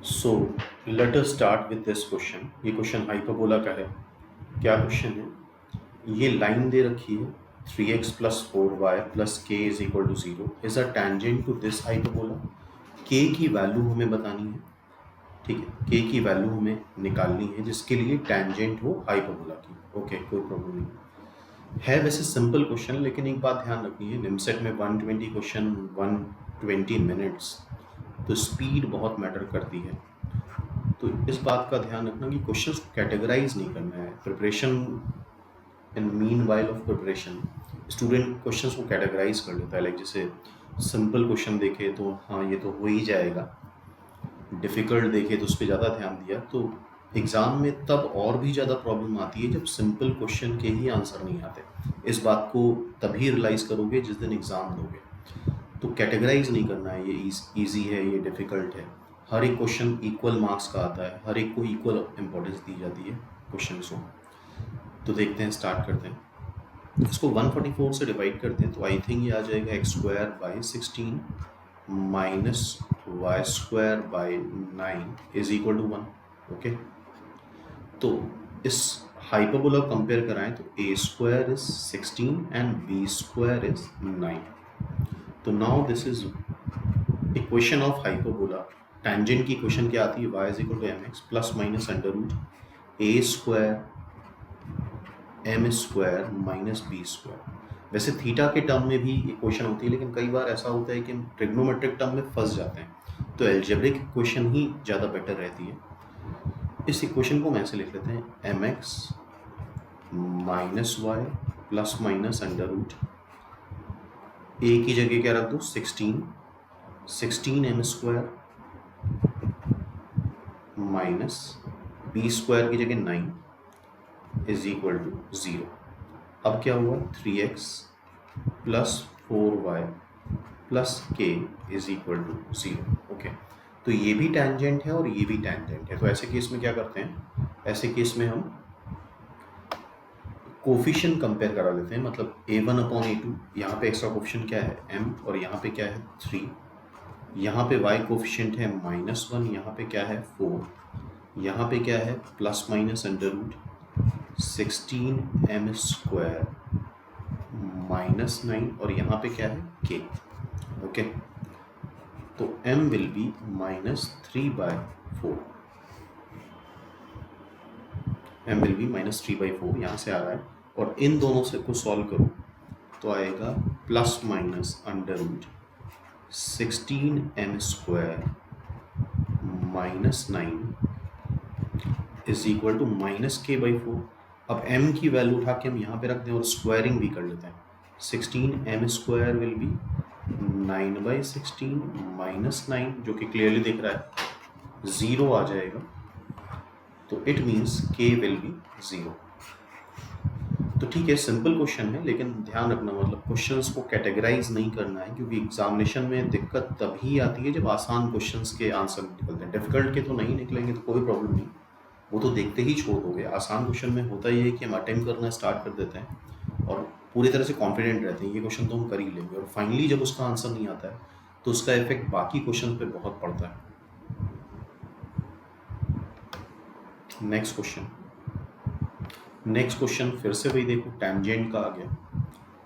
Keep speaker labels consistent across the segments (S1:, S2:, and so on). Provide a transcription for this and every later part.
S1: So let us start with this question. ये question hyperbola का है। क्या क्वेश्चन है? ये लाइन दे रखी है 3x plus 4y plus K is equal to 0 is a tangent to this hyperbola. K की वैल्यू हमें बतानी है, ठीक है। के की वैल्यू हमें निकालनी है जिसके लिए टेंजेंट हो हाइपरबोला की। ओके, कोई प्रॉब्लम नहीं है। वैसे सिंपल क्वेश्चन, लेकिन एक बात ध्यान रखनी है, निमसेट में 120 क्वेश्चन 120 मिनट्स, तो स्पीड बहुत मैटर करती है। तो इस बात का ध्यान रखना कि क्वेश्चंस को कैटेगराइज नहीं करना है। Preparation in mean while of preparation student questions को कैटेगराइज कर लेता है। लाइक जैसे सिंपल क्वेश्चन देखे तो हाँ ये तो हो ही जाएगा, डिफ़िकल्ट देखे तो उस पर ज़्यादा ध्यान दिया, तो एग्ज़ाम में तब और भी ज़्यादा प्रॉब्लम आती है जब सिंपल क्वेश्चन के ही आंसर नहीं आते। इस बात को तभी रियलाइज़ करोगे जिस दिन एग्ज़ाम दोगे। तो कैटेगराइज नहीं करना है, ये ईजी है, ये डिफ़िकल्ट है। हर एक क्वेश्चन इक्वल मार्क्स का आता है, हर एक को इक्वल इम्पोर्टेंस दी जाती है क्वेश्चन को। तो देखते हैं, स्टार्ट करते हैं। इसको 144 से डिवाइड करते हैं तो आई थिंक ये आ जाएगा x square by 16 minus y square by 9 is equal to 1। Okay, तो इस हाइपरबोला कंपेयर कराएं तो a square is 16 and b square is 9। तो now this is equation of hyperbola. Tangent की इक्वेशन क्या आती है? y is equal to m x plus minus under root a square m square minus b square. वैसे theta के term में भी equation होती है, लेकिन कई बार ऐसा होता है कि हम ट्रिग्नोमेट्रिक टर्म में फंस जाते हैं, तो एल्जेब्रिक इक्वेशन ही ज़्यादा बेटर रहती है। इस इक्वेशन को हम ऐसे लिख लेते हैं, m x minus Y plus minus under root a की जगह क्या रख दो 16 M square minus b square की जगह 9 इज इक्वल टू 0। अब क्या हुआ? 3x plus 4y plus K is equal to 0। Okay, तो ये भी टेंजेंट है और ये भी टेंजेंट है। तो ऐसे केस में क्या करते हैं? ऐसे केस में हम कोफिशिएंट कंपेयर करा लेते हैं, मतलब a1 अपॉन a2। यहाँ पे एक्स्ट्रा कोफिशिएंट क्या है? m, और यहाँ पे क्या है? 3। यहाँ पे y कोफिशिएंट है -1, यहाँ पे क्या है? 4, यहाँ पे क्या है? Plus minus under root 16 M square minus 9, और यहाँ पे क्या है? k। ओके, तो m will be -3/4। m will be -3/4 यहाँ से आ रहा है, और इन दोनों से को सॉल्व करो तो आएगा plus minus under root 16 M square minus 9 is equal to -k/4। अब m की वैल्यू उठा के हम यहाँ पे रख दें और स्क्वायरिंग भी कर लेते हैं। 16 M square will be 9/16 minus 9, जो कि क्लियरली दिख रहा है 0 आ जाएगा, तो it means k will be 0। तो ठीक है, सिंपल क्वेश्चन है, लेकिन ध्यान रखना, मतलब क्वेश्चंस को कैटेगराइज नहीं करना है, क्योंकि एग्जामिनेशन में दिक्कत तभी आती है जब आसान क्वेश्चंस के आंसर निकलते हैं। डिफिकल्ट के तो नहीं निकलेंगे तो कोई प्रॉब्लम नहीं, वो तो देखते ही छोड़ दोगे। आसान क्वेश्चन में होता ही है कि हम अटेम्प्ट करना स्टार्ट कर देते हैं और पूरी तरह से कॉन्फिडेंट रहते हैं ये क्वेश्चन तो हम कर ही लेंगे, और फाइनली जब उसका आंसर नहीं आता है तो उसका इफेक्ट बाकी क्वेश्चन पे बहुत पड़ता है। नेक्स्ट क्वेश्चन फिर से वही देखो, टेंजेंट का आ गया।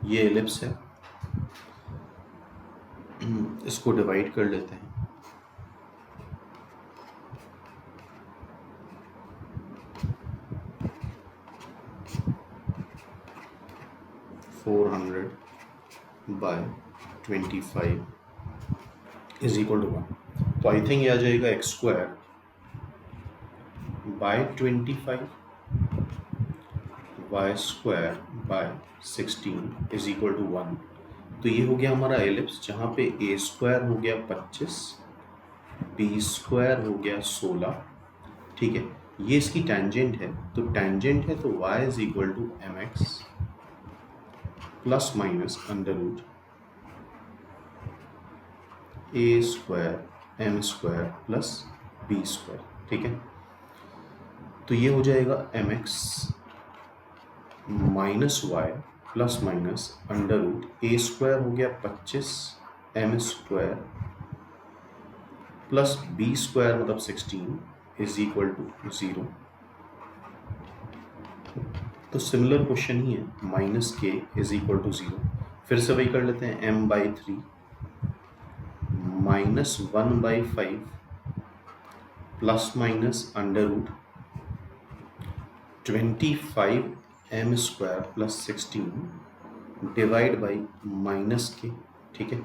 S1: ये एलिप्स है, इसको डिवाइड कर लेते हैं। (400/25) इज इक्वल टू 1। तो आई थिंक ये आ जाएगा x square by 25 Y square by 16 is equal to 1। तो ये हो गया हमारा एलिप्स, जहाँ पे ए स्क्वायर हो गया 25, बी स्क्वायर हो गया 16। ठीक है, ये इसकी टेंजेंट है, तो टेंजेंट है तो y is equal to m x plus minus under root a square m square plus b square. ठीक है, तो ये हो जाएगा m x minus Y plus minus under root a square हो गया 25 m square plus b square मतलब 16 is equal to 0। तो सिमिलर क्वेश्चन ही है, माइनस के इज इक्वल टू 0। फिर से वही कर लेते हैं, m/3 minus 1/5 plus minus under root 25 m square plus 16 divide by minus K. ठीक है,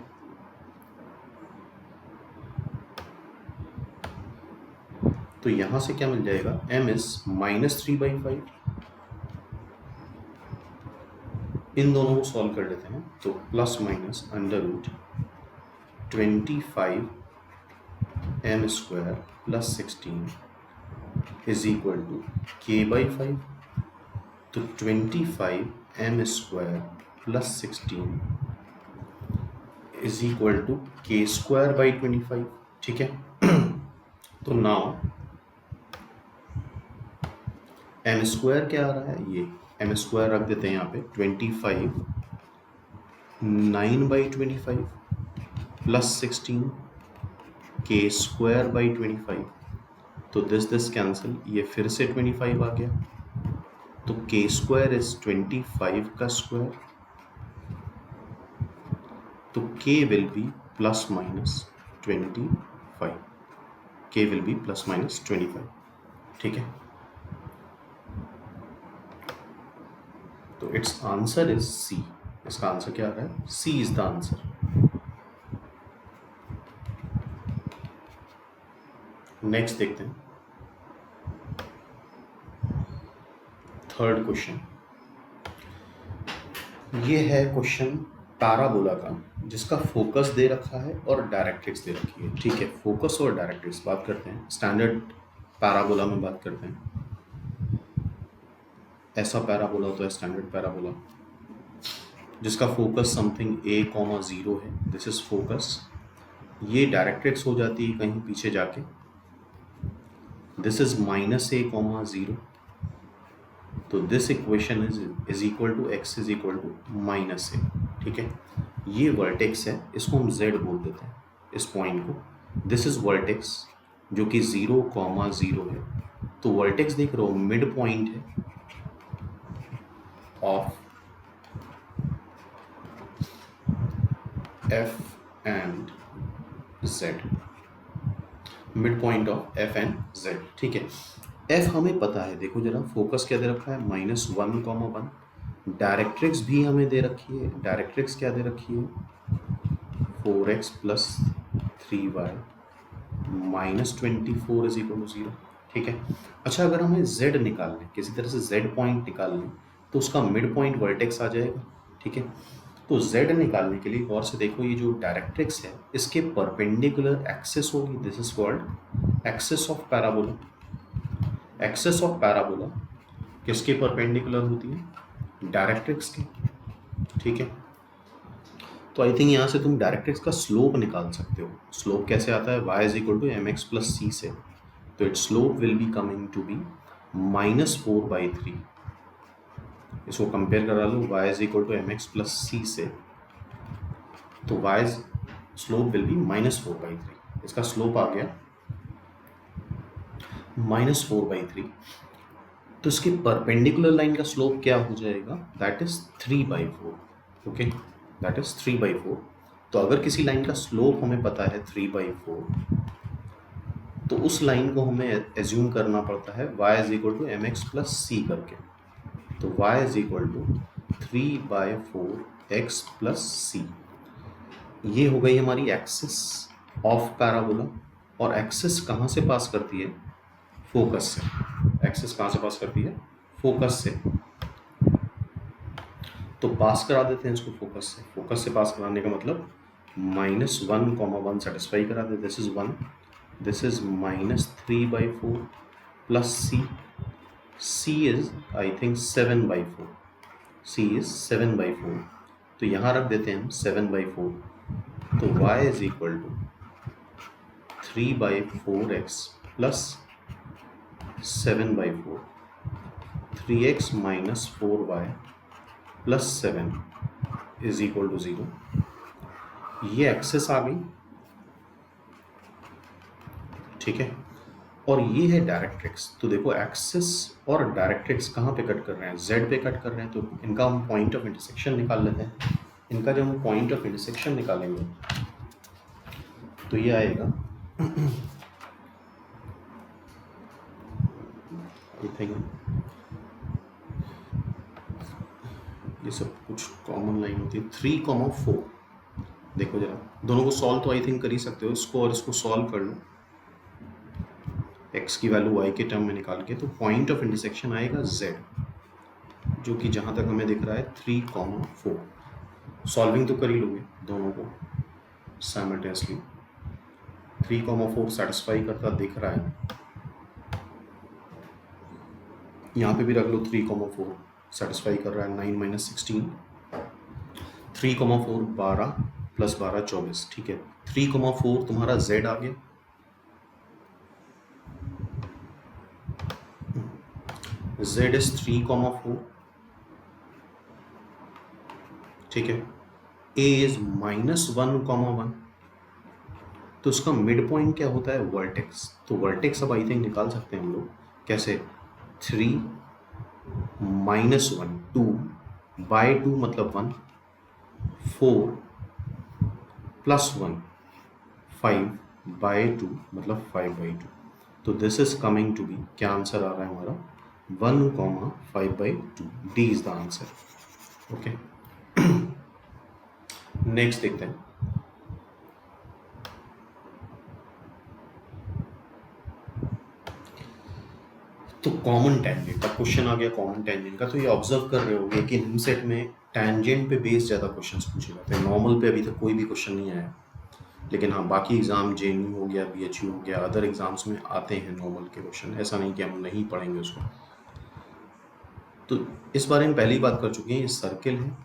S1: तो यहां से क्या मिल जाएगा, m इज -3/5। इन दोनों को सॉल्व कर लेते हैं, तो plus minus under root 25 m square plus 16 is equal to k/5। तो 25 m square plus 16 is equal to k square by 25। ठीक है, तो नाउ m स्क्वायर क्या आ रहा है, ये m स्क्वायर रख देते हैं यहाँ पे, 25 9/25 प्लस 16 k स्क्वायर बाई 25। तो दिस कैंसिल, ये फिर से 25 आ गया, तो k स्क्वायर इज 25 का स्क्वायर, तो k will be plus minus 25, k will be plus minus 25। ठीक है, तो इट्स आंसर इज सी। इसका आंसर क्या आ रहा है, सी इज द आंसर। नेक्स्ट देखते हैं, थर्ड क्वेश्चन। ये है क्वेश्चन पैराबोला का, जिसका फोकस दे रखा है और डायरेक्ट्रिक्स दे रखी है। ठीक है, फोकस और डायरेक्ट्रिक्स बात करते हैं, स्टैंडर्ड पैराबोला में बात करते हैं। ऐसा पैराबोला होता है स्टैंडर्ड पैराबोला, जिसका फोकस समथिंग a,0 है, दिस इज फोकस। ये डायरेक्ट्रिक्स हो जाती है कहीं पीछे जाके, दिस इज -a,0। तो this equation is equal to x is equal to -a। ठीक है, ये वर्टेक्स है, इसको हम z बोल देते हैं, इस पॉइंट को। दिस इज वर्टेक्स जो कि 0,0 है। तो वर्टेक्स देख रहे हो, मिड पॉइंट है of f and z, mid point of f and z। ठीक है, f हमें पता है, देखो जरा, फोकस क्या दे रखा है, -1,1। डायरेक्ट्रिक्स भी हमें दे रखी है, डायरेक्ट्रिक्स क्या दे रखी है, 4x plus 3y -24 is equal to 0। ठीक है, अच्छा अगर हमें z निकालना है, किसी तरह से z पॉइंट निकालना है, तो उसका मिड पॉइंट वर्टेक्स आ जाएगा। ठीक है, तो z निकालने के लिए गौर से देखो, ये जो डायरेक्ट्रिक्स है इसके परपेंडिकुलर एक्सिस होगी, this is called axis of parabola. Axis of parabola किसके परपेंडिकुलर होती है, डायरेक्ट्रिक्स के। ठीक है, तो आई थिंक यहाँ से तुम डायरेक्ट्रिक्स का स्लोप निकाल सकते हो। स्लोप कैसे आता है, y is equal to mx plus c से, तो its slope will be coming to be -4/3। इसको कंपेयर करा लो y is equal to mx plus c से, तो y स्लोप विल बी -4/3। इसका स्लोप आ गया -4/3। तो इसके परपेंडिकुलर लाइन का स्लोप क्या हो जाएगा, that is 3/4। Okay, that is 3/4। तो अगर किसी लाइन का स्लोप हमें पता है 3/4, तो उस लाइन को हमें एज्यूम करना पड़ता है y is equal to mx plus c करके। तो y is equal to 3/4x plus c। ये हो गई हमारी एक्सिस ऑफ पैराबोला, और एक्सिस कहाँ से पास करती है, फोकस से। एक्सिस कहाँ से पास करती है, फोकस से। तो पास करा देते हैं इसको फोकस से। फोकस से पास कराने का मतलब -1,1 सेटिस्फाई करा दे, this is 1, this is -3/4 plus c। c is I think 7/4, c is 7/4। तो यहाँ रख देते हैं हम 7/4। तो y is equal to 3/4x plus 7/4, 3x minus 4y plus 7 is equal to 0। ये एक्सेस आ गई, ठीक है। और ये है डायरेक्ट्रिक्स। तो देखो एक्सिस और डायरेक्ट्रिक्स कहाँ पे कट कर रहे हैं, जेड पे कट कर रहे हैं, तो इनका हम पॉइंट ऑफ इंटरसेक्शन निकाल लेते हैं। इनका जब हम पॉइंट ऑफ इंटरसेक्शन निकालेंगे तो ये आएगा आई थिंक ये सब कुछ कॉमन लाइन होती है 3,4। देखो जरा दोनों को सॉल्व तो आई थिंक कर ही सकते हो, इसको और इसको सॉल्व कर लो x की वैल्यू y के टर्म में निकाल के, तो पॉइंट ऑफ इंटरसेक्शन आएगा z, जो कि जहाँ तक हमें दिख रहा है 3,4। सॉल्विंग तो कर ही लोगे दोनों को साइमल्टेनियसली। 3,4 सेटिस्फाई करता दिख रहा है, यहाँ पे भी रख लो 3,4 सेटिस्फाई कर रहा है। 9 - 16 3,4 12 + 12 24। ठीक है, 3,4 तुम्हारा z आ गया, z इज 3,4। ठीक है, a इज -1,1। तो उसका मिड पॉइंट क्या होता है, वर्टेक्स। तो वर्टेक्स अब आई थिंक निकाल सकते हैं हम लोग कैसे, 3 - 1 2 बाय 2 मतलब 1, 4 + 1 5 बाय 2 मतलब 5/2। तो this is coming to be, क्या आंसर आ रहा है हमारा 1,5/2। D is the answer. Okay, next देखते हैं। तो कॉमन टेंजेंट का क्वेश्चन आ गया। कॉमन टेंजेंट का तो ये ऑब्जर्व कर रहे होगे कि हिमसेट में टेंजेंट पे बेस ज़्यादा क्वेश्चंस पूछे जाते हैं, नॉर्मल पे अभी तक कोई भी क्वेश्चन नहीं आया। लेकिन हाँ, बाकी एग्जाम JNU हो गया, BHU हो गया, अदर एग्जाम्स में आते हैं नॉर्मल के क्वेश्चन, ऐसा नहीं कि हम नहीं पढ़ेंगे उसको। तो इस बारे में पहली बात कर चुके हैं, ये सर्किल है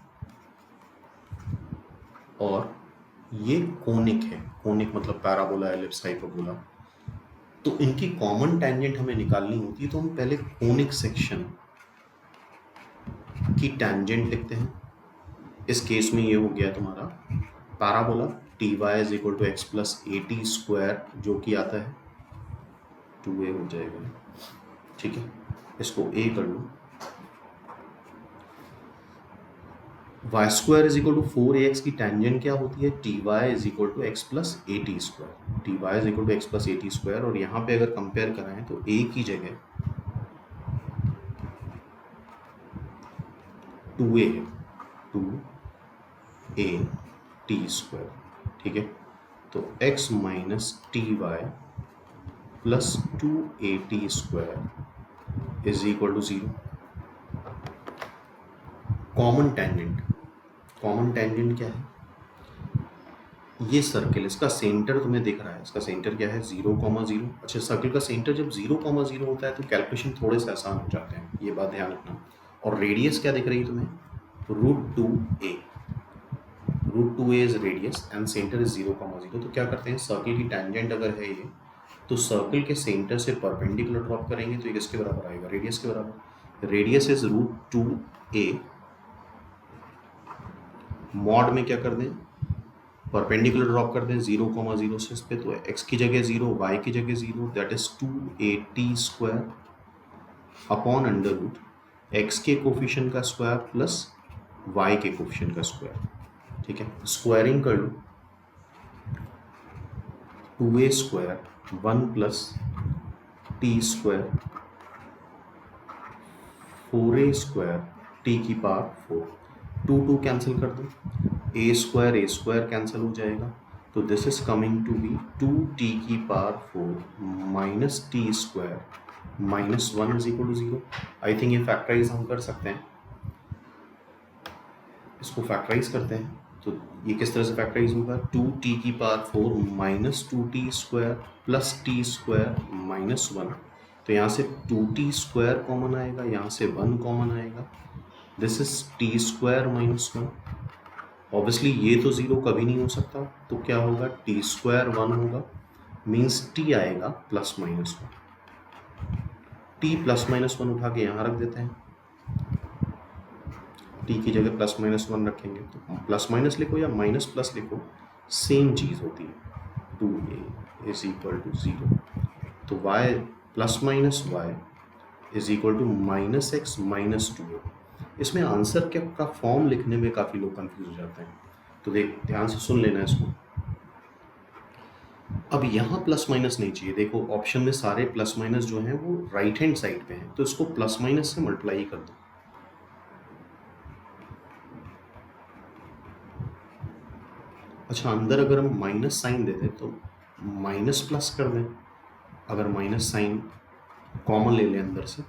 S1: और ये कोनिक है। कोनिक मतलब पैराबोला, एलिप्स, हाइपरबोला। तो इनकी कॉमन टेंजेंट हमें निकालनी होती है, तो हम पहले कोनिक सेक्शन की टेंजेंट लिखते हैं। इस केस में ये हो गया तुम्हारा पैराबोला, ty = x + at², जो कि आता है 2a हो जाएगा। ठीक है, इसको a कर लो। y² = 4ax की टेंजेंट क्या होती है, ty = x + at²। ty = x + at²। और यहाँ पे अगर कंपेयर कराएं तो a की जगह 2a है, 2at²। ठीक है, तो x - ty + 2at² = 0। Common tangent, common tangent क्या है, ये सर्किल, इसका सेंटर तुम्हें दिख रहा है, इसका सेंटर क्या है 0,0। अच्छा, सर्किल का सेंटर जब 0,0 होता है तो कैलकुलेशन थोड़े से आसान हो जाते हैं, ये बात ध्यान रखना। और रेडियस क्या दिख रही है तुम्हें, √2a। √2a is radius and centre is 0,0। तो क्या करते हैं, सर्किल की टेंजेंट अगर है ये, तो सर्किल के सेंटर से परपेंडिकुलर ड्रॉप करेंगे तो ये किसके बराबर आएगा, रेडियस के बराबर। Radius is √2a। मॉड में क्या कर दें, परपेंडिकुलर ड्रॉप कर दें 0,0 से इस पे, तो x की जगह 0, y की जगह 0, that is 2at² upon √ x के कोफिशिएंट का स्क्वायर प्लस y के कोफिशिएंट का स्क्वायर। ठीक है, स्क्वायरिंग कर लो, 2a² 1 + t², 4a² t⁴। 2 cancel कर दो, a² कैंसिल हो जाएगा। तो this is coming to be 2t⁴ - t² -1 = 0। I think ये फैक्टराइज हम कर सकते हैं, इसको फैक्टराइज करते हैं। तो ये किस तरह से फैक्टराइज होगा, 2t⁴ -2t² + t² -1। तो यहाँ से 2t² कॉमन आएगा, यहाँ से 1 कॉमन आएगा, दिस इज t² - 1। ऑब्वियसली ये तो 0 कभी नहीं हो सकता, तो क्या होगा, t² 1 होगा, मीन्स t आएगा +-1। t +-1 उठा के यहाँ रख देते हैं, t की जगह +-1 रखेंगे, तो प्लस लिखो या माइनस प्लस लिखो, सेम चीज़ होती है। 2a = 0। तो y plus minus Y is equal to minus X minus two. इसमें आंसर क्या का फॉर्म लिखने में काफ़ी लोग कंफ्यूज हो जाते हैं, तो ध्यान से सुन लेना इसको। अब यहाँ प्लस माइनस नहीं चाहिए, देखो ऑप्शन में सारे प्लस माइनस जो हैं वो राइट हैंड साइड पे हैं, तो इसको प्लस माइनस से मल्टीप्लाई कर दो। अच्छा, अंदर अगर हम माइनस साइन दे दें तो माइनस प्लस कर दें, अगर माइनस साइन कॉमन ले लें अंदर से,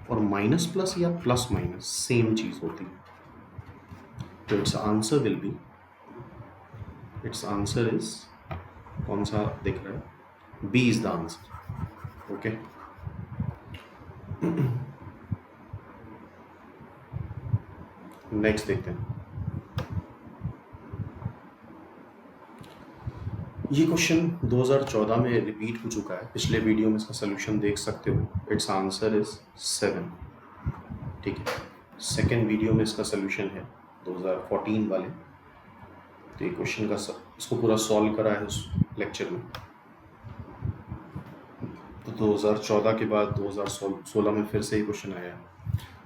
S1: और माइनस प्लस या प्लस माइनस सेम चीज़ होती है। तो its answer will be, its answer is, कौन सा दिख रहा है, B is the answer. Okay, next देखते हैं। ये क्वेश्चन 2014 में रिपीट हो चुका है, पिछले वीडियो में इसका सोल्यूशन देख सकते हो। It's answer is 7। ठीक है, सेकेंड वीडियो में इसका सोल्यूशन है 2014 वाले। तो ये क्वेश्चन का इसको पूरा सॉल्व करा है उस लेक्चर में। तो 2014 के बाद 2016 में फिर से ये क्वेश्चन आया।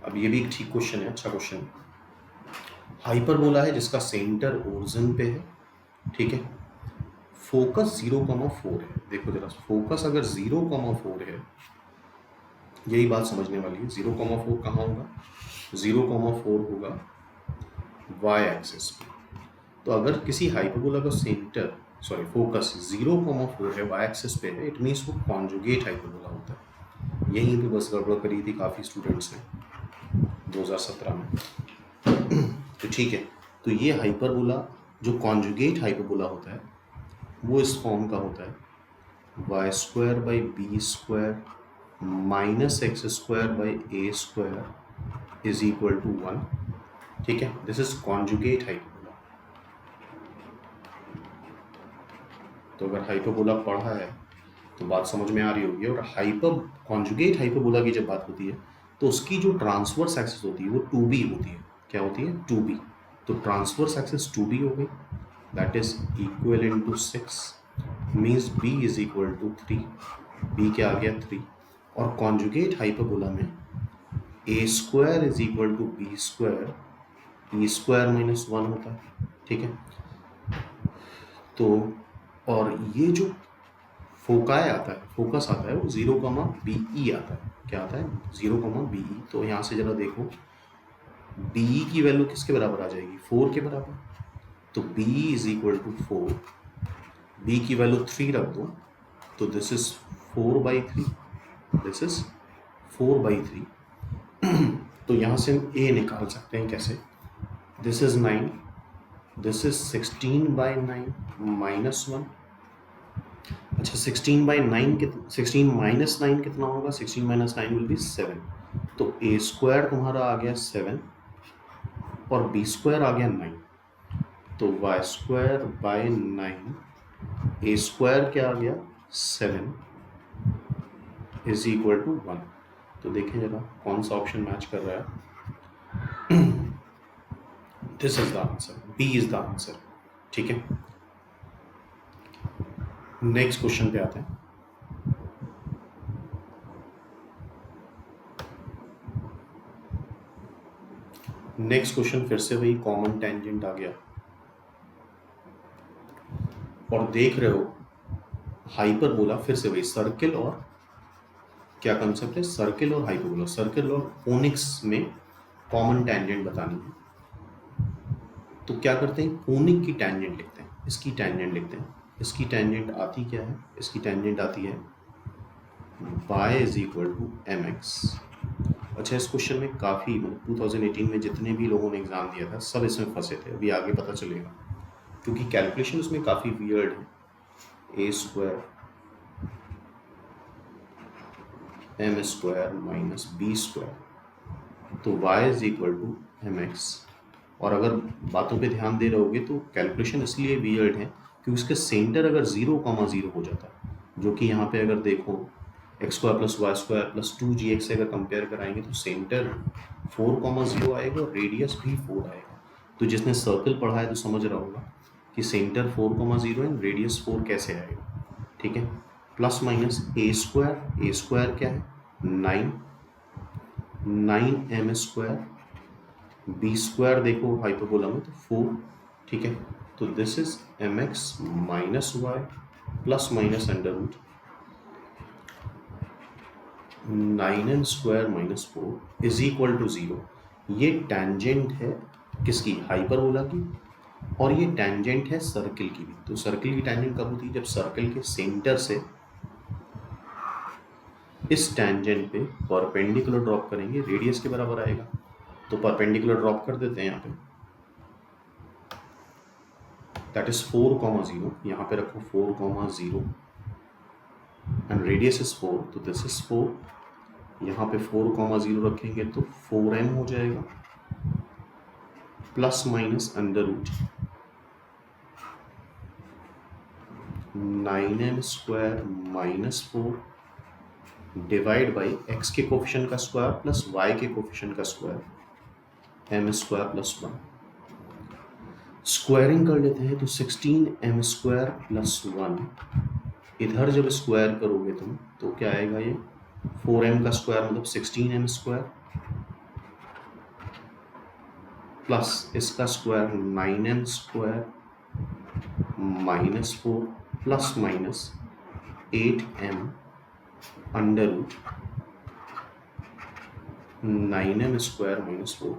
S1: अब ये भी एक ठीक क्वेश्चन है, अच्छा क्वेश्चन। हाइपरबोला है जिसका सेंटर ओरिजिन पे है, ठीक है, फोकस 0,4 है। देखो जरा, फोकस अगर 0,4 है, यही बात समझने वाली है। 0,4 कहाँ होगा, 0,4 होगा वाई एक्सिस पे। तो अगर किसी हाइपरबोला का सेंटर फोकस 0,4 है, वाई एक्सिस पे है, इट मीन्स वो कॉन्जुगेट हाइपरबोला होता है। यहीं पे बस गड़बड़ करी थी काफ़ी स्टूडेंट्स ने 2017 में। तो ठीक है, तो ये हाइपरबोला जो कॉन्जुगेट हाइपरबोला होता है वो इस फॉर्म का होता है, Y square by B square minus X square by A square is equal to 1। ठीक है, दिस इज कॉन्जुगेट हाइपरबोला। तो अगर हाइपरबोला पढ़ा है तो बात समझ में आ रही होगी। और कॉन्जुगेट हाइपरबोला की जब बात होती है तो उसकी जो ट्रांसवर्स एक्सिस होती है वो 2b होती है। क्या होती है, 2b। तो ट्रांसवर्स एक्सिस 2b हो गई, that is equal to 6, means b is equal to 3। b क्या आ गया, 3। और कॉन्जुगेट हाइपरबोला में a square is equal to b square, e square minus 1 होता है। ठीक है, तो और ये जो फोकाई आता है, फोकस आता है, वो 0,BE आता है। क्या आता है, 0,BE। तो यहाँ से जरा देखो, BE की वैल्यू किसके बराबर आ जाएगी, 4 के बराबर। तो B is equal to 4, B की वैल्यू 3 रख दो, तो दिस इज 4/3, दिस इज 4/3। तो यहाँ से हम A निकाल सकते हैं कैसे, this is 9, this is 16/9 minus 1। अच्छा, 16 माइनस 9 कितना होगा, 16 माइनस 9 विल बी 7। तो a स्क्वायर तुम्हारा आ गया 7 और b स्क्वायर आ गया 9। तो y square by 9, a square क्या आ गया 7 इज इक्वल टू 1। तो देखें जरा कौन सा ऑप्शन मैच कर रहा है। This is the answer, b is the answer. ठीक है, नेक्स्ट क्वेश्चन पे आते हैं। नेक्स्ट क्वेश्चन फिर से वही कॉमन टेंजेंट आ गया, और देख रहे हो हाइपरबोला, फिर से वही सर्किल, और क्या कंसेप्ट है, सर्किल और हाइपरबोला, सर्किल और कोनिक्स में कॉमन टेंजेंट बतानी है। तो क्या करते हैं, कोनिक की टेंजेंट लिखते हैं, इसकी टेंजेंट लिखते हैं। इसकी टेंजेंट आती क्या है, इसकी टेंजेंट आती है y is equal to mx। अच्छा, इस क्वेश्चन में काफ़ी 2018 में जितने भी लोगों ने एग्ज़ाम दिया था सब इसमें फंसे थे, अभी आगे पता चलेगा, क्योंकि कैलकुलेशन उसमें काफ़ी वियर्ड है। a square m square minus b square, तो y is equal to mx। और अगर बातों पे ध्यान दे रहोगे तो कैलकुलेशन इसलिए वियर्ड है क्योंकि उसके सेंटर अगर 0,0 हो जाता है, जो कि यहाँ पे अगर देखो X square plus Y square plus 2gx से अगर कंपेयर कराएंगे तो सेंटर 4,0 आएगा और रेडियस भी 4 आएगा। तो जिसने सर्कल पढ़ा है तो समझ रहा होगा कि सेंटर 4,0 एंड रेडियस 4 कैसे आएगा। ठीक है, प्लस माइनस ए स्क्वायर क्या है 9m², बी स्क्वायर देखो हाइपरबोला में तो 4, ठीक है। तो this is mx minus Y plus minus under root 9m² minus 4 is equal to 0। ये टेंजेंट है किसकी, हाइपरबोला की, और ये टेंजेंट है सर्किल की भी। तो सर्किल की टेंजेंट कब होती है, जब सर्किल के सेंटर से इस टेंजेंट पे परपेंडिकुलर ड्रॉप करेंगे, रेडियस के बराबर आएगा। तो परपेंडिकुलर ड्रॉप कर देते हैं यहाँ पे, दैट इज 4,0, यहाँ पे रखो 4,0 एंड रेडियस इज 4, तो दिस इज 4। यहाँ पे 4,0 रखेंगे तो 4m हो जाएगा plus minus under root 9m² minus 4 divide by x के कोफिशिएंट का स्क्वायर प्लस y के कोफिशिएंट का स्क्वायर m² प्लस 1। स्क्वायरिंग कर लेते हैं तो 16m² प्लस 1, इधर जब स्क्वायर करोगे तुम तो क्या आएगा, ये 4m का स्क्वायर मतलब 16m² प्लस इसका square 9m² minus 4 plus minus 8m under root 9m² minus 4।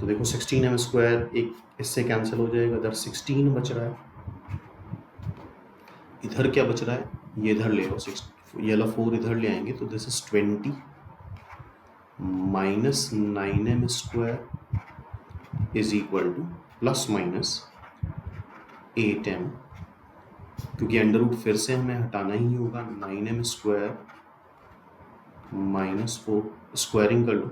S1: तो देखो 16m² एक इससे कैंसिल हो जाएगा, इधर 16 बच रहा है, इधर क्या बच रहा है, ये इधर ले आओ, ये वाला 4 इधर ले आएंगे तो this is 20 minus 9m² is equal two plus minus 8m, क्योंकि अंडर रूट फिर से हमें हटाना ही होगा। 9m² माइनस 4 स्क्वायरिंग कर लो,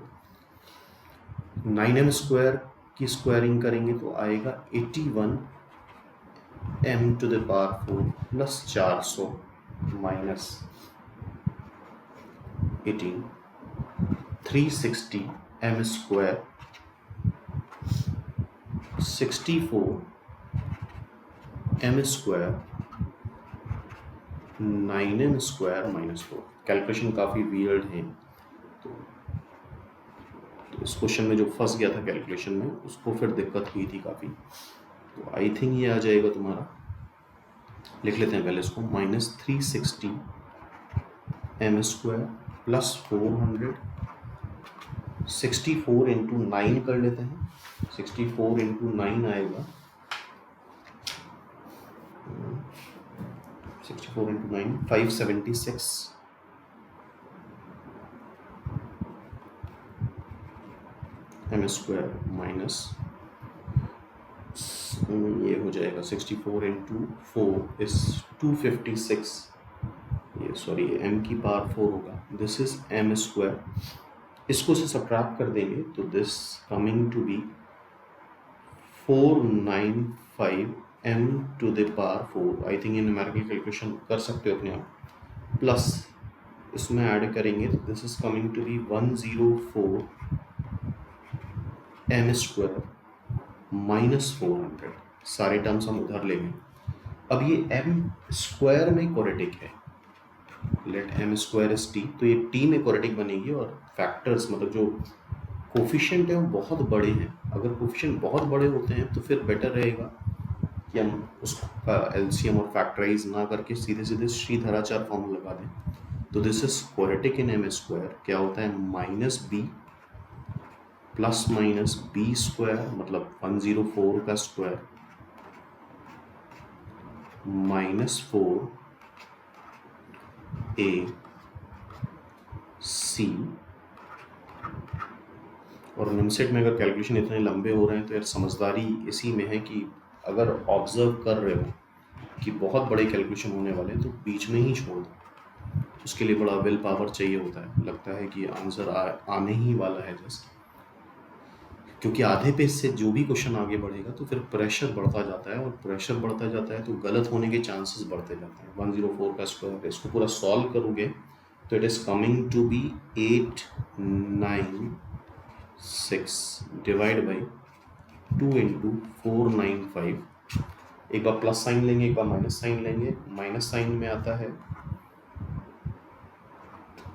S1: 9m² की स्क्वायरिंग करेंगे तो आएगा 81m⁴ plus 400 minus 18 360m², 64m², 9m² minus 4। Calculation काफ़ी वियर्ड है, तो इस क्वेश्चन में जो फंस गया था कैलकुलेशन में उसको फिर दिक्कत हुई थी काफ़ी। तो आई थिंक ये आ जाएगा तुम्हारा, लिख लेते हैं पहले इसको, माइनस 360m² प्लस 400, 64 इंटू 9 कर लेते हैं, 64 इंटू 9 आएगा 64 इंटू 9 576 m² माइनस ये हो जाएगा 64 इंटू 4 इज 256, ये सॉरी m की पावर 4 होगा, दिस इज m²। इसको से सब्ट्रैक्ट कर देंगे तो this coming to be 495m⁴। I think ये न्यूमेरिकल कैलकुलेशन कर सकते हो अपने आप, प्लस इसमें ऐड करेंगे तो this is coming to be 104m² minus 400। सारे टर्म्स हम उधर लेंगे। अब ये m² में क्वाड्रेटिक है, लेट m² इज t, तो ये t में क्वाड्रेटिक बनेगी और फैक्टर्स मतलब जो कोफिशिएंट है वो बहुत बड़े हैं। अगर कोफिशिएंट बहुत बड़े होते हैं तो फिर बेटर रहेगा कि हम उसका एलसीएम और फैक्टराइज ना करके सीधे सीधे श्रीधराचार्य फॉर्मूला लगा दें। तो this is quadratic in m², क्या होता है minus b plus minus b² मतलब 104 का स्क्वायर माइनस 4ac। और निमसेट में अगर कैलकुलेशन इतने लंबे हो रहे हैं तो यार समझदारी इसी में है कि अगर ऑब्जर्व कर रहे हो कि बहुत बड़े कैलकुलेशन होने वाले हैं तो बीच में ही छोड़ दो, उसके लिए बड़ा विल पावर चाहिए होता है। लगता है कि आंसर आने ही वाला है जस्ट, क्योंकि आधे पेज से जो भी क्वेश्चन आगे बढ़ेगा तो फिर प्रेशर बढ़ता जाता है, और प्रेशर बढ़ता जाता है तो गलत होने के चांसेस बढ़ते जाते हैं। 104 का स्क्वायर, इसको पूरा सॉल्व करोगे तो it is coming to be 896 divide by 2 into 495। एक बार प्लस साइन लेंगे, एक बार माइनस साइन लेंगे। माइनस साइन में आता है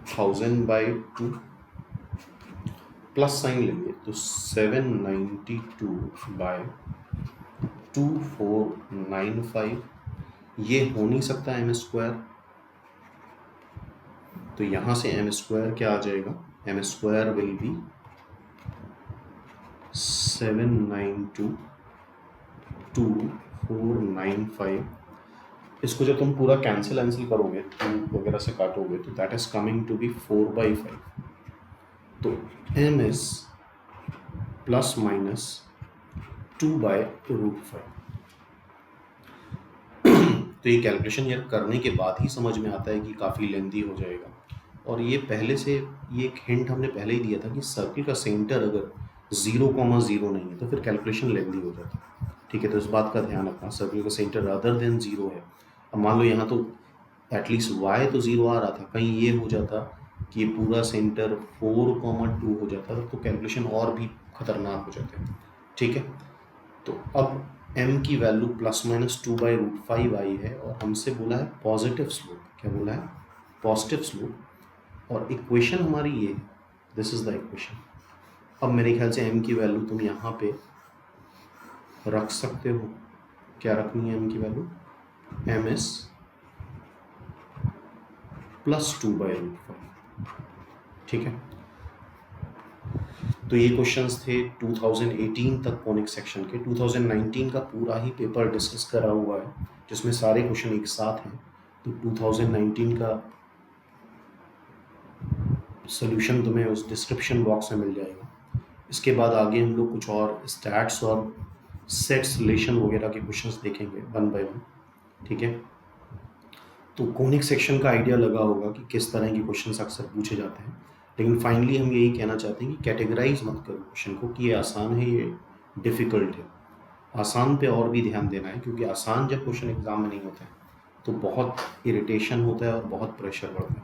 S1: 1000/2 प्लस साइन लेंगे तो 792/2495, ये हो नहीं सकता m², तो यहाँ से m² क्या आ जाएगा, m² विल बी 792/2495। इसको जब तुम पूरा कैंसिल करोगे, 2 वगैरह से काटोगे, तो that is coming to be 4/5। तो m इज प्लस माइनस 2/√5। तो ये कैलकुलेशन यार करने के बाद ही समझ में आता है कि काफ़ी लेंदी हो जाएगा। और ये पहले से, ये एक हिंट हमने पहले ही दिया था कि सर्किल का सेंटर अगर 0,0 नहीं है तो फिर कैलकुलेशन लेंदी हो जाता है। ठीक है, तो इस बात का ध्यान रखना, सर्किल का सेंटर अदर देन 0 है। अब मान लो यहाँ तो एटलीस्ट y तो 0 आ रहा था, कहीं ये हो जाता कि ये पूरा सेंटर 4,2 हो जाता तो कैलकुलेशन और भी खतरनाक हो जाते। ठीक है, तो अब m की वैल्यू प्लस माइनस 2/√5 आई है और हमसे बोला है पॉजिटिव स्लोप। क्या बोला है? Positive slope. और इक्वेशन हमारी ये है, दिस इज द इक्वेशन। अब मेरे ख्याल से m की वैल्यू तुम यहाँ पे रख सकते हो। क्या रखनी है m की वैल्यू? m is plus 2/√5। ठीक है, तो ये क्वेश्चंस थे 2018 तक कोनिक सेक्शन के। 2019 का पूरा ही पेपर डिस्कस करा हुआ है जिसमें सारे क्वेश्चन एक साथ हैं, तो 2019 का सॉल्यूशन तुम्हें उस डिस्क्रिप्शन बॉक्स में मिल जाएगा। इसके बाद आगे हम लोग कुछ और स्टैट्स और सेट्स रिलेशन वगैरह के क्वेश्चंस देखेंगे 1 बाय 1। ठीक है, तो कोनिक सेक्शन का आइडिया लगा होगा कि किस तरह के क्वेश्चंस अक्सर पूछे जाते हैं, लेकिन फाइनली हम यही कहना चाहते हैं कि कैटेगराइज मत करो क्वेश्चन को कि ये आसान है, ये डिफ़िकल्ट है। आसान पे और भी ध्यान देना है, क्योंकि आसान जब क्वेश्चन एग्जाम में नहीं होता है तो बहुत इरिटेशन होता है और बहुत प्रेशर बढ़ता है।